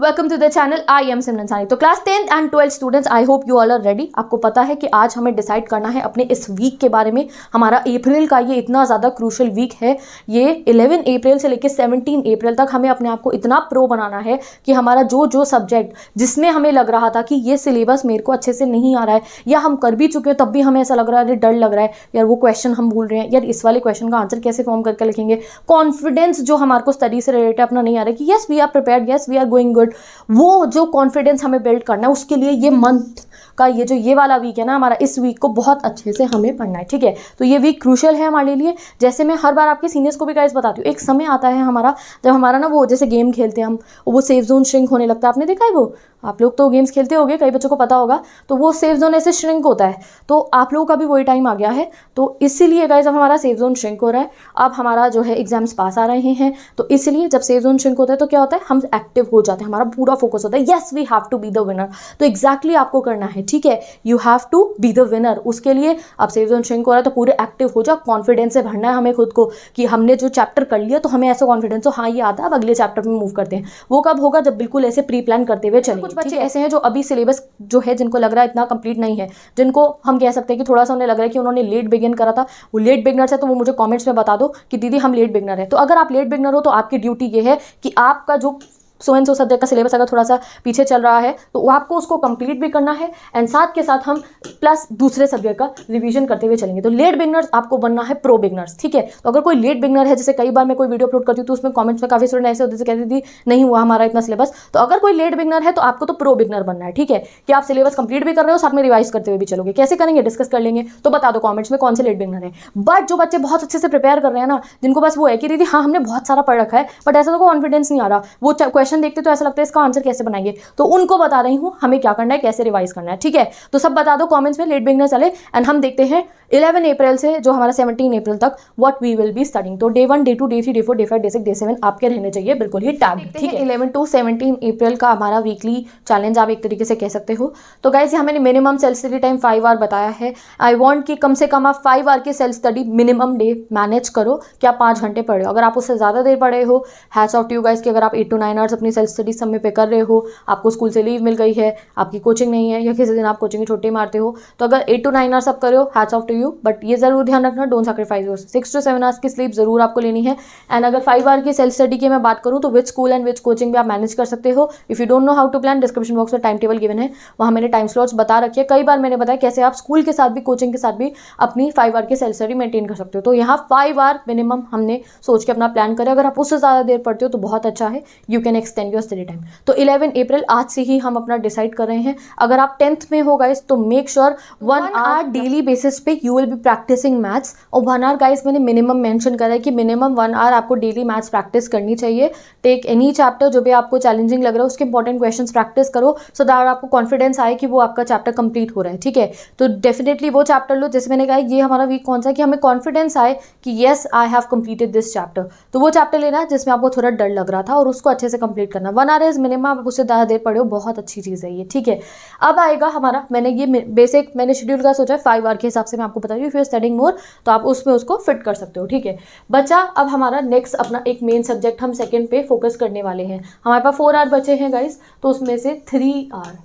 Welcome to the channel. I am Simran Sani. तो class 10th and 12th students, I hope you all are ready. आपको पता है कि आज हमें डिसाइड करना है अपने इस वीक के बारे में। हमारा अप्रैल का ये इतना ज़्यादा क्रूशल वीक है। ये 11 अप्रैल से लेकर 17 अप्रैल तक हमें अपने आप को इतना प्रो बनाना है कि हमारा जो जो सब्जेक्ट जिसमें हमें लग रहा था कि ये सिलेबस मेरे को अच्छे से नहीं आ रहा है या हम कर भी चुके हैं तब भी हमें ऐसा लग रहा है, अरे डर लग रहा है यार, वो क्वेश्चन हम भूल रहे हैं यार, इस वाले क्वेश्चन का आंसर कैसे फॉर्म करके लिखेंगे। कॉन्फिडेंस जो हमारे को स्टडी से रिलेटेड अपना नहीं आ रहा है कि yes we are prepared, yes we are going good, वो जो कॉन्फिडेंस हमें बिल्ड करना है उसके लिए ये मंथ का ये वाला वीक है ना हमारा, इस वीक को बहुत अच्छे से हमें पढ़ना है। ठीक है, तो ये वीक क्रूशियल है हमारे लिए। जैसे मैं हर बार आपके सीनियर्स को भी गाइस बताती हूँ, एक समय आता है हमारा जब हमारा ना वो जैसे गेम खेलते हैं हम, वो सेफ जोन श्रिंक होने लगता है। आपने देखा है वो, आप लोग तो गेम्स खेलते होगे, कई बच्चों को पता होगा, तो वो सेफ जोन ऐसे श्रिंक होता है। तो आप लोगों का भी वही टाइम आ गया है। तो इसीलिए गाइस अब हमारा सेफ जोन श्रिंक हो रहा है। अब हमारा जो है एग्जाम्स पास आ रहे हैं, तो इसलिए जब सेफ जोन श्रिंक होता है तो क्या होता है, हम एक्टिव हो जाते हैं, हमारा पूरा फोकस होता है yes we have to be the winner. तो एग्जैक्टली आपको करना है, ठीक है, you have to be the winner. उसके लिए अब सेफ जोन श्रिंक हो रहा है तो पूरे एक्टिव हो जाओ, कॉन्फिडेंस से भरना है हमें खुद को कि हमने जो चैप्टर कर लिया तो हमें ऐसा कॉन्फिडेंस हो, हाँ ये आता है, अब अगले चैप्टर में मूव करते हैं। वो कब होगा, जब बिल्कुल ऐसे प्री प्लान करते हुए चलेंगे। कुछ बच्चे ऐसे हैं जो अभी सिलेबस जो है जिनको लग रहा है इतना कंप्लीट नहीं है, जिनको हम कह सकते हैं कि थोड़ा सा उन्हें लग रहा है कि उन्होंने लेट बिगिन करा था, वो लेट बिगनर्स है, तो वो मुझे कमेंट्स में बता दो कि दीदी हम लेट बिगनर है। तो अगर आप लेट बिगनर हो तो आपकी ड्यूटी ये है कि आपका जो सो एंड सो सब्जेक्ट का सिलेबस अगर थोड़ा सा पीछे चल रहा है तो आपको उसको कंप्लीट भी करना है एंड साथ के साथ हम प्लस दूसरे सब्जेक्ट का रिवीजन करते हुए चलेंगे। तो लेट बिगनर्स आपको बनना है प्रो बिगनर्स, ठीक है। तो अगर कोई लेट बिगनर है, जैसे कई बार मैं कोई वीडियो अपलोड करती हूँ तो उसमें कमेंट्स में काफी स्टूडेंट ऐसे होते हैं कहती थी नहीं हुआ हमारा इतना सिलेबस, तो अगर कोई लेट बिगनर है तो आपको तो प्रो बिगनर बनना है, ठीक है, कि आप सिलेबस कंप्लीट भी कर रहे हो साथ में रिवाइज करते हुए भी चलोगे। कैसे करेंगे डिस्कस कर लेंगे, तो बता दो कॉमेंट्स में कौन से लेट बिगनर है। बट जो बच्चे बहुत अच्छे से प्रिपेयर कर रहे हैं ना, जिनको बस वो है कि दीदी हाँ हमने बहुत सारा पढ़ रखा है बट ऐसा तो कॉन्फिडेंस नहीं आ रहा, वो क्वेश्चन देखते तो ऐसा लगता है इसका आंसर कैसे बनाएंगे, तो उनको बता रही हूं हमें क्या करना है, कैसे रिवाइज करना है, ठीक है। तो सब बता दो कमेंट्स में लेट बिगनर चले एंड हम देखते हैं 11 अप्रैल से जो हमारा 17 अप्रैल तक what we will be studying. तो day 1 day 2 day 3 day 4 day 5 day 6 day 7 आपके रहने चाहिए बिल्कुल ही टैग, ठीक है। 11 to 17 अप्रैल का हमारा वीकली चैलेंज आप एक तरीके से कह सकते हो। तो गाइस यहाँ मैंने minimum self study time 5 hour बताया है। आई वांट कि कम से कम आप 5 आवर की self study minimum day manage करो कि आप 5 घंटे पढ़े हो। अगर आप उससे ज़्यादा देर पढ़े हो, hats off to you guys कि अगर आप 8 to 9 आवर्स अपनी सेल्फ स्टडी समय पे कर रहे हो, आपको स्कूल से लीव मिल गई है, आपकी कोचिंग नहीं है या किसी दिन आप कोचिंग की छुट्टी मारते हो, तो अगर 8 to 9 आवर्स आप कर रहे हो, hats off to you. But ये जरूर ध्यान रखना, don't sacrifice your 6 to 7 hours की स्लीप जरूर आपको लेनी है। एंड अगर 5 आवर की सेल्फ स्टडी की मैं बात करूँ तो which school and which coaching भी आप मैनेज कर सकते हो। If you don't know how to plan, description box में टाइम टेबल गिवन है, वहाँ मैंने टाइम स्लॉट्स बता रखे हैं। कई बार मैंने बताया कैसे आप स्कूल के साथ भी कोचिंग के साथ भी अपनी 5 आवर की सेल्फ स्टडी मेंटेन कर सकते हो। तो यहाँ 5 आवर मिनिमम हमने सोच के अपना प्लान करें। अगर आप उससे ज़्यादा देर पढ़ते हो तो बहुत अच्छा है, you can extend your study time. तो 11 अप्रैल आज से ही हम अपना डिसाइड कर रहे हैं। अगर आप 10th में हो गाइस तो make sure 1 hour daily basis पे you will be practising maths. और 1 आवर गाइस मैंने मिनिमम मेंशन करा है कि मिनिमम 1 आवर आपको डेली मैथ्स प्रैक्टिस करनी चाहिए। टेक एनी चैप्टर जो भी आपको चैलेंजिंग लग रहा है उसके इंपॉर्टेंट क्वेश्चंस प्रैक्टिस करो, सो दैट आपको कॉन्फिडेंस आए कि वो आपका चैप्टर कंप्लीट हो रहा है, ठीक है। तो डेफिनेटली वो चैप्टर लो, जैसे मैंने कहा ये हमारा वीक कौन सा है कि हमें कॉन्फिडेंस आए कि yes I have completed this chapter. तो वो चैप्टर लेना है जिसमें आपको थोड़ा डर लग रहा था और उसको अच्छे से कंप्लीट करना। 1 आवर इज मिनिमम, आप उससे ज़्यादा देर पढ़े हो, बहुत अच्छी चीज़ है ये, ठीक है। अब आएगा हमारा, मैंने ये बेसिक मैंने शेड्यूल का सोचा है 5 आवर के हिसाब से मैं आपको बता रही हूँ। इफ यू आर स्टडिंग मोर तो आप उसमें उसको फिट कर सकते हो, ठीक है बच्चा। अब हमारा नेक्स्ट अपना एक मेन सब्जेक्ट हम सेकंड पे फोकस करने वाले हैं। हमारे पास 4 आवर बचे हैं गाइस, तो उसमें से 3 आवर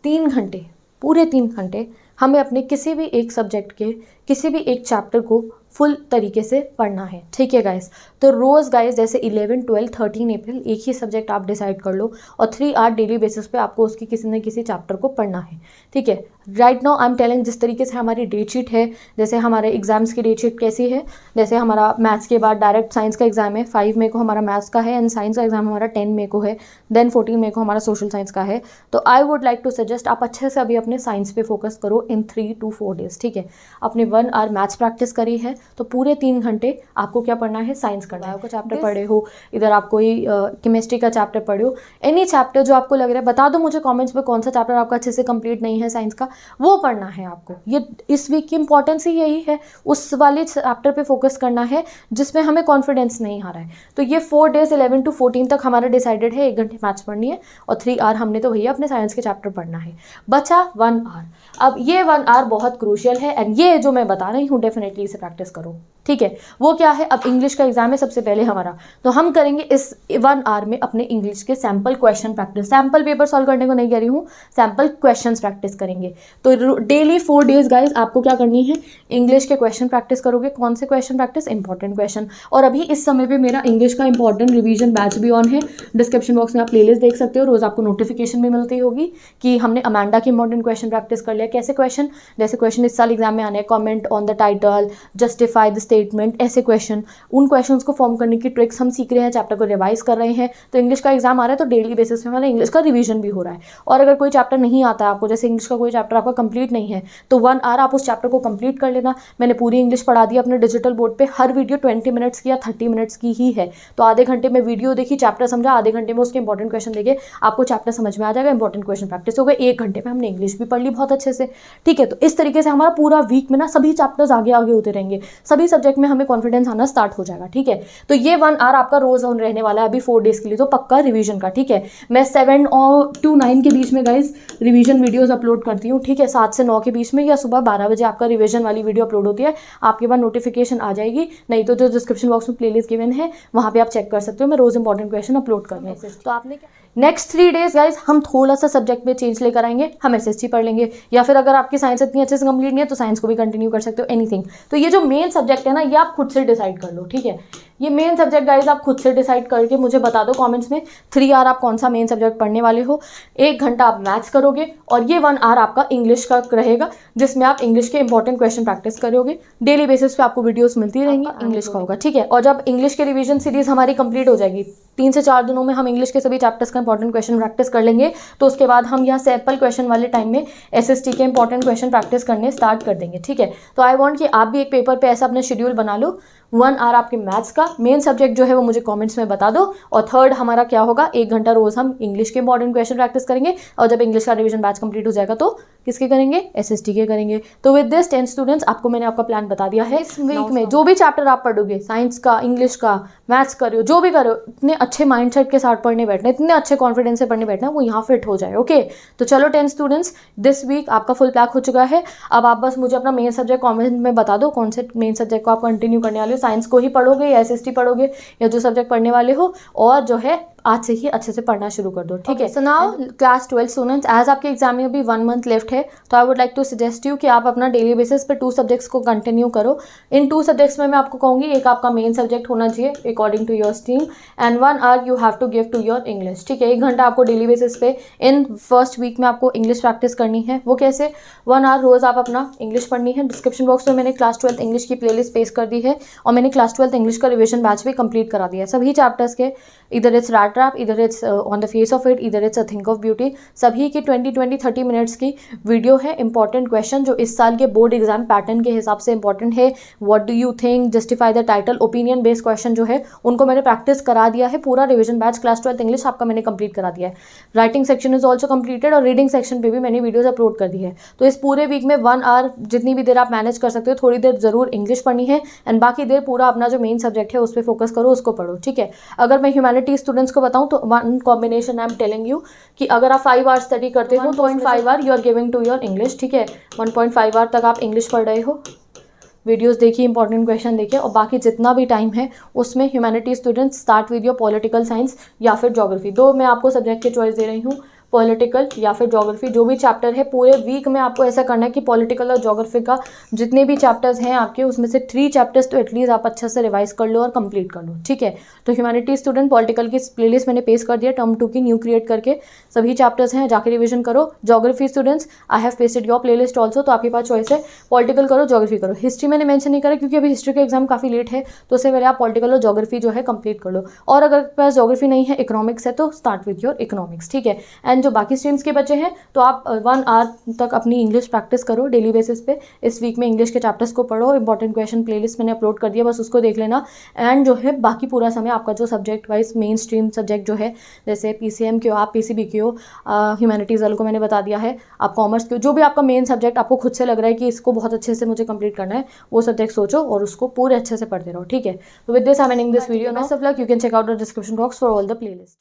3 घंटे पूरे 3 घंटे हमें अपने किसी भी एक सब्जेक्ट के किसी भी एक चैप्टर को फुल तरीके से पढ़ना है, ठीक है गाइस। तो रोज़ गाइस जैसे 11, 12, 13 अप्रैल एक ही सब्जेक्ट आप डिसाइड कर लो और 3 आवर डेली बेसिस पे आपको उसकी किसी न किसी चैप्टर को पढ़ना है, ठीक है। Right now I am telling, जिस तरीके से हमारी डेट शीट है, जैसे हमारे एग्जाम्स की डेट शीट कैसी है, जैसे हमारा मैथ्स के बाद डायरेक्ट साइंस का एग्जाम है, 5 मई को हमारा मैथ्स का है एंड साइंस का एग्जाम हमारा 10 मई को है, देन 14 मई को हमारा सोशल साइंस का है। तो I would like to suggest आप अच्छे से अभी अपने साइंस पे फोकस करो इन 3 to 4 डेज, ठीक है। अपने 1 आवर मैथ्स प्रैक्टिस करी है तो पूरे 3 घंटे आपको क्या पढ़ना है, साइंस करना है। चैप्टर पढ़े हो, इधर आप कोई केमिस्ट्री का चैप्टर पढ़े हो, एनी चैप्टर जो आपको लग रहा है बता दो मुझे कमेंट्स में कौन सा चैप्टर आपका अच्छे से कंप्लीट नहीं है साइंस का, वो पढ़ना है आपको। ये इस वीक की इंपॉर्टेंस ही यही है, उस वाले चैप्टर पे फोकस करना है जिसमें हमें कॉन्फिडेंस नहीं आ रहा है। तो ये 4 डेज 11 to 14 तक हमारा डिसाइडेड है, 1 घंटे मैथ्स पढ़नी है और 3 आवर हमने तो भैया अपने साइंस के चैप्टर पढ़ना है। बचा 1 आवर। अब ये 1 आवर बहुत क्रूशियल है एंड ये जो मैं बता रही हूँ डेफिनेटली इसे प्रैक्टिस करो, ठीक है। वो क्या है, अब इंग्लिश का एग्जाम है सबसे पहले हमारा, तो हम करेंगे इस 1 आवर में अपने इंग्लिश के sample question practice. Sample paper solve करने को नहीं कह रही हूँ, सैम्पल क्वेश्चंस प्रैक्टिस करेंगे। तो डेली 4 डेज गाइज आपको क्या करनी है, इंग्लिश के क्वेश्चन प्रैक्टिस करोगे। कौन से क्वेश्चन प्रैक्टिस, इंपॉर्टेंट क्वेश्चन। और अभी इस समय पे मेरा इंग्लिश का इंपॉर्टेंट रिवीजन बैच भी ऑन है। डिस्क्रिप्शन बॉक्स में आप प्लेलिस्ट देख सकते हो, रोज आपको नोटिफिकेशन भी मिलती होगी कि हमने अमांडा के इंपॉर्टेंट क्वेश्चन प्रैक्टिस कर लिया। कैसे क्वेश्चन, जैसे क्वेश्चन इस साल एग्जाम में आने हैं, comment on the title, justify the statement, ऐसे क्वेश्चन। उन क्वेश्चंस को फॉर्म करने की ट्रिक्स हम सीख रहे हैं, चैप्टर को रिवाइज कर रहे हैं। तो इंग्लिश का एग्जाम आ रहा है तो डेली बेसिस पे हमारा इंग्लिश का रिवीजन भी हो रहा है। और अगर कोई चैप्टर नहीं आता है आपको, जैसे इंग्लिश का कोई चैप्टर आपका कंप्लीट नहीं है, तो 1 आवर आप उस चैप्टर को कंप्लीट कर लेना। मैंने पूरी इंग्लिश पढ़ा दी अपने डिजिटल बोर्ड पे। हर वीडियो 20 मिनट्स की या 30 मिनट्स की ही है, तो आधे घंटे में वीडियो देखी, चैप्टर समझा, आधे घंटे में उसके इंपॉर्टेंट क्वेश्चन देखे, आपको चैप्टर समझ में आ जाएगा, इंपॉर्टेंट क्वेश्चन प्रैक्टिस हो गए। 1 घंटे में हमने इंग्लिश भी पढ़ ली बहुत अच्छे से, ठीक है। तो इस तरीके से हमारा पूरा वीक में ना सभी चैप्टर्स आगे आगे होते रहेंगे, सभी सब्जेक्ट में हमें कॉन्फिडेंस आना स्टार्ट हो जाएगा, ठीक है। तो ये 1 आवर आपका रोज ऑन रहने वाला है अभी 4 डेज के लिए, तो पक्का रिवीजन का, ठीक है। मैं 7 और 2 9 के बीच में गाइज रिवीजन वीडियोस अपलोड करती हूँ, ठीक है। 7 से 9 के बीच में या सुबह 12 बजे आपका रिवीजन वाली वीडियो अपलोड होती है, आपके पास नोटिफिकेशन आ जाएगी। नहीं तो जो डिस्क्रिप्शन बॉक्स में प्लेलिस्ट गिवन है वहाँ पे आप चेक कर सकते हो, मैं रोज इंपॉर्टेंट क्वेश्चन अपलोड कर रही हूँ। तो आपने नेक्स्ट 3 डेज गाइज हम थोड़ा सा सब्जेक्ट में चेंज लेकर आएंगे, हम एसएसटी पढ़ लेंगे, या फिर अगर आपकी साइंस इतनी अच्छे से कंप्लीट नहीं है तो साइंस को भी कंटिन्यू कर सकते हो, एनीथिंग। तो ये जो मेन सब्जेक्ट है ना, ये आप खुद से डिसाइड कर लो, ठीक है। ये मेन सब्जेक्ट गाइज आप खुद से डिसाइड करके मुझे बता दो कमेंट्स में। 3 आवर आप कौन सा मेन सब्जेक्ट पढ़ने वाले हो, 1 घंटा आप मैथ्स करोगे, और ये 1 आवर आपका इंग्लिश का रहेगा, जिसमें आप इंग्लिश के इंपॉर्टेंट क्वेश्चन प्रैक्टिस करोगे। डेली बेसिस पे आपको वीडियोस मिलती रहेंगी, इंग्लिश का होगा, ठीक है। और जब इंग्लिश के रिवीजन सीरीज हमारी कंप्लीट हो जाएगी, 3 से 4 दिनों में हम इंग्लिश के सभी चैप्टर्स का इंपॉर्टेंट क्वेश्चन प्रैक्टिस कर लेंगे, तो उसके बाद हम यहाँ सैम्पल क्वेश्चन वाले टाइम में एसएसटी के इंपॉर्टेंट क्वेश्चन प्रैक्टिस करने स्टार्ट कर देंगे, ठीक है। तो आई वांट कि आप भी एक पेपर पे ऐसा अपना शेड्यूल बना लो। 1 आवर आपके मैथ्स का मेन सब्जेक्ट जो है वो मुझे कमेंट्स में बता दो। और 3rd हमारा क्या होगा, 1 घंटा रोज हम इंग्लिश के इंपॉर्टेंट क्वेश्चन प्रैक्टिस करेंगे, और जब इंग्लिश का रिवीजन बैच कंप्लीट हो जाएगा तो किसके करेंगे, एसएसटी के करेंगे। तो विद दिस 10 स्टूडेंट्स आपको मैंने आपका प्लान बता दिया है। इस वीक में जो भी चैप्टर आप पढ़ोगे, साइंस का, इंग्लिश का, मैथ्स कर रहे हो, जो भी कर रहे हो, इतने अच्छे माइंडसेट के साथ पढ़ने बैठना, इतने अच्छे कॉन्फिडेंस से पढ़ने बैठना, वो यहाँ फिट हो जाए, ओके। तो चलो 10 स्टूडेंट्स, दिस वीक आपका फुल पैक हो चुका है। अब आप बस मुझे अपना मेन सब्जेक्ट कॉमेंट में बता दो, कौन से मेन सब्जेक्ट को आप कंटिन्यू करने वाले हो, साइंस को ही पढ़ोगे या एसएसटी पढ़ोगे, या जो सब्जेक्ट पढ़ने वाले हो, और जो है आज से ही अच्छे से पढ़ना शुरू कर दो, ठीक है। So now class 12 students, as आपके एग्जाम में अभी 1 मंथ लेफ्ट है, तो I would like to suggest you कि आप अपना डेली बेसिस पे 2 सब्जेक्ट्स को कंटिन्यू करो। इन 2 सब्जेक्ट्स में मैं आपको कहूँगी, एक आपका मेन सब्जेक्ट होना चाहिए according to your stream, and 1 hour you have to give to your English, ठीक है। 1 घंटा आपको डेली बेसिस पे इन फर्स्ट वीक में आपको इंग्लिश प्रैक्टिस करनी है। वो कैसे, 1 आवर रोज आप अपना इंग्लिश पढ़नी है। डिस्क्रिप्शन बॉक्स में मैंने क्लास 12 इंग्लिश की प्लेलिस्ट पेश कर दी है, और मैंने क्लास 12 इंग्लिश का रिविजन बैच भी कंप्लीट करा दिया है सभी चैप्टर्स के। इधर इट्स रैट रैप, इधर it's on the face of it, इधर it's a thing of beauty, सभी की 20-30 मिनट्स की वीडियो है। इंपॉर्टेंट क्वेश्चन जो इस साल के बोर्ड एग्जाम पैटर्न के हिसाब से इंपॉर्टेंट है, what do you think, justify the title, opinion based question जो है उनको मैंने प्रैक्टिस करा दिया है। पूरा रिविजन बैच क्लास 12 इंग्लिश आपका मैंने कंप्लीट करा दिया है। Writing section is also completed, और रीडिंग सेक्शन पे भी मैंने वीडियोज अपलोड कर दी है। तो इस पूरे वीक में 1 आवर जितनी भी देर आप मैनेज कर सकते हो, थोड़ी देर जरूर इंग्लिश पढ़नी है, एंड बाकी देर पूरा अपना जो मेन सब्जेक्ट है उस पर फोकस करो, उसको पढ़ो, ठीक है। अगर मैं ह्यूमैनिटी स्टूडेंट्स को बताऊं तो 1 combination I am telling you कि अगर आप 5 आवर्स स्टडी करते हो, 1.5 hour you are giving to your English, ठीक है। 1.5 आवर तक आप इंग्लिश पढ़ रहे हो, वीडियोस देखिए, इंपॉर्टेंट क्वेश्चन देखिए, और बाकी जितना भी टाइम है उसमें humanity students start with your political science या फिर ज्योग्राफी। तो मैं आपको सब्जेक्ट की चॉइस दे रही हूँ, पॉलिटिकल या फिर ज्योग्राफी, जो भी चैप्टर है। पूरे वीक में आपको ऐसा करना है कि पॉलिटिकल और ज्योग्राफी का जितने भी चैप्टर्स हैं आपके, उसमें से 3 चैप्टर्स तो एटलीस्ट आप अच्छे से रिवाइज कर लो और कंप्लीट कर लो, ठीक है। तो ह्यूमैनिटी स्टूडेंट पॉलिटिकल की प्लेलिस्ट मैंने पेश कर दिया, टर्म 2 की न्यू क्रिएट करके, सभी चैप्टर्स हैं, जाके रिविजन करो। Geography students I have pasted your playlist also, तो आपके पास चॉइस है, पॉलिटिकल करो, ज्योग्राफी करो। हिस्ट्री मैंने मेंशन नहीं करा क्योंकि अभी हिस्ट्री का एग्जाम काफ़ी लेट है, तो उससे पहले आप पॉलिटिकल और ज्योग्राफी जो है कंप्लीट कर लो। और अगर आपके पास ज्योग्राफी नहीं है, इकोनॉमिक्स है, तो स्टार्ट विद योर इकोनॉमिक्स, ठीक है। एंड जो बाकी स्ट्रीम्स के बच्चे हैं, तो आप 1 आवर तक अपनी इंग्लिश प्रैक्टिस करो डेली बेसिस पे। इस वीक में इंग्लिश के चैप्टर्स को पढ़ो, इंपॉर्टेंट क्वेश्चन प्लेलिस्ट मैंने अपलोड कर दिया, बस उसको देख लेना। एंड जो है बाकी पूरा समय आपका जो subject wise main stream subject जो है, जैसे पीसीएम के हो आप, पीसीबी के हो, ह्यूमैनिटीज़ वालों को मैंने बता दिया है, आप कॉमर्स के हो, जो भी आपका मेन सब्जेक्ट आपको खुद से लग रहा है कि इसको बहुत अच्छे से मुझे कंप्लीट करना है, वो सब्जेक्ट सोचो और उसको पूरे अच्छे से पढ़ते रहो, ठीक है। तो with this I am ending this video. Best of luck, you can check out the description box for all the playlist.